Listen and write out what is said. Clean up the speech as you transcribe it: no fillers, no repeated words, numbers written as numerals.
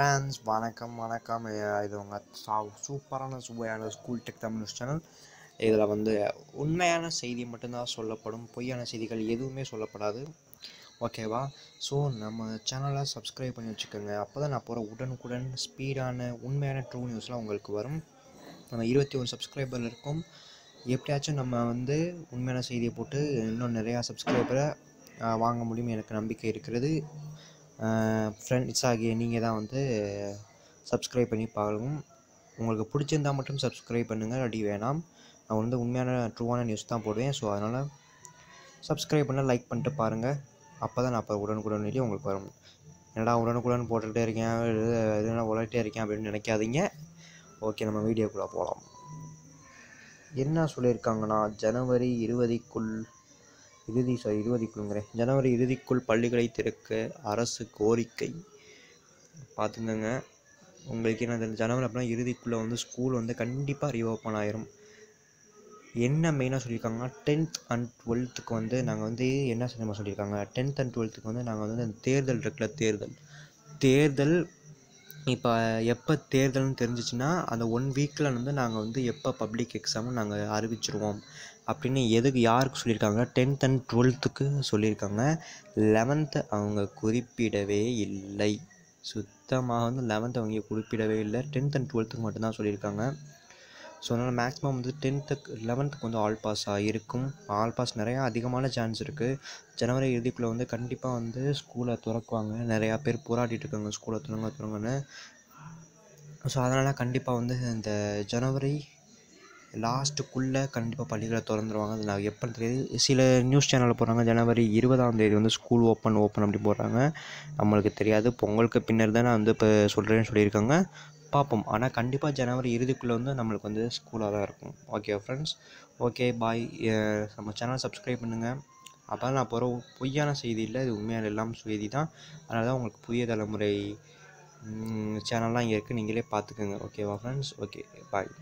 Friends வணக்கம் இது உங்கள் சூப்பரான சுவையான ஸ்கூல் டெக் தமிழ் சேனல். இதில் உண்மையான செய்தி மட்டும்தான் சொல்லப்படும், பொய்யான செய்திகள் எதுவுமே சொல்லப்படாது. ஓகேவா? ஸோ நம்ம சேனலை சப்ஸ்கிரைப் பண்ணி வச்சுக்கோங்க. அப்போ தான் நான் போகிற உடனுக்குடன் ஸ்பீடான உண்மையான ட்ரூ நியூஸ்லாம் உங்களுக்கு வரும். நம்ம 21 சப்ஸ்கிரைபர் இருக்கும். எப்படியாச்சும் நம்ம உண்மையான செய்தியை போட்டு இன்னும் நிறையா சப்ஸ்கிரைபரை வாங்க முடியும், எனக்கு நம்பிக்கை இருக்கிறது. ஃப்ரெண்ட்ஸ் ஆகிய நீங்கள் தான் சப்ஸ்கிரைப் பண்ணி பார்க்கணும். உங்களுக்கு பிடிச்சிருந்தால் மட்டும் சப்ஸ்கிரைப் பண்ணுங்கள், அப்படி வேணாம். நான் உண்மையான ட்ரூவான நியூஸ் தான் போடுவேன். ஸோ அதனால் சப்ஸ்கிரைப் பண்ண லைக் பண்ணிட்டு பாருங்கள். அப்போ தான் நான் உடனுக்குடன் உங்களுக்கு வரும். என்னடா உடனுக்குடன் போட்டுகிட்டே இருக்கேன், எதுனா உழைட்டே இருக்கேன் அப்படின்னு நினைக்காதீங்க. ஓகே, நம்ம வீடியோக்குள்ளே போகலாம். என்ன சொல்லியிருக்காங்கன்னா, ஜனவரி 20க்குள் பள்ளிகளை திறக்க அரசு கோரிக்கை. பார்த்துக்கங்க, உங்களுக்கு என்ன ஜனவரி அப்படின்னா இறுதிக்குள்ளே ஸ்கூல் கண்டிப்பாக ரீஓப்பன் ஆயிரும். என்ன மெயினாக சொல்லியிருக்காங்கன்னா, 10th and 12th நாங்கள் என்ன சினிமா சொல்லியிருக்காங்க, 10th and 12th நாங்கள் தேர்தல் இருக்குல்ல, தேர்தல் இப்போ எப்போ தேர்தல்னு தெரிஞ்சிச்சுன்னா அந்த 1 வீக்கில் நாங்கள் எப்போ பப்ளிக் எக்ஸாமும் நாங்கள் அறிவிச்சிருவோம் அப்படின்னு யாருக்கு சொல்லியிருக்காங்க, 10th and 12th சொல்லியிருக்காங்க. 11th அவங்க குறிப்பிடவே இல்லை. சுத்தமாக 11th அவங்க குறிப்பிடவே இல்லை. 10th and 12th மட்டும்தான் சொல்லியிருக்காங்க. ஸோ அதனால் மேக்ஸிமம் 10th 11th ஆல் பாஸாக இருக்கும். ஆல் பாஸ் நிறையா அதிகமான சான்ஸ் இருக்குது. ஜனவரி இறுதிக்குள்ளே கண்டிப்பாக ஸ்கூலை திறக்குவாங்க. நிறையா பேர் போராடிட்டு இருக்காங்க ஸ்கூலை திறங்கன்னு. ஸோ அதனால் கண்டிப்பாக இந்த ஜனவரி லாஸ்ட்டுக்குள்ளே கண்டிப்பாக பள்ளிகளை திறந்துருவாங்க. அது நான் எப்போன்னு தெரியாது. சில நியூஸ் சேனலில் போடுறாங்க ஜனவரி 20ஆம் தேதி ஸ்கூல் ஓப்பன் அப்படி போடுறாங்க. நம்மளுக்கு தெரியாது. பொங்கலுக்கு பின்னர் தான் நான் இப்போ சொல்கிறேன்னு சொல்லியிருக்காங்க. பார்ப்போம். ஆனால் கண்டிப்பாக ஜனவரி இறுதிக்குள்ளே நம்மளுக்கு ஸ்கூலாக தான் இருக்கும். Okay friends, okay bye. நம்ம சேனல் சப்ஸ்கிரைப் பண்ணுங்கள். அப்போ தான் நான் போகிற பொய்யான செய்தி இல்லை, இது உண்மையான எல்லாம் செய்தி தான். அதனால தான் உங்களுக்கு புதிய தலைமுறை சேனல்லாம் இங்கே இருக்குது, நீங்களே பார்த்துக்கோங்க. ஓகேவா ஃப்ரெண்ட்ஸ்? Okay bye.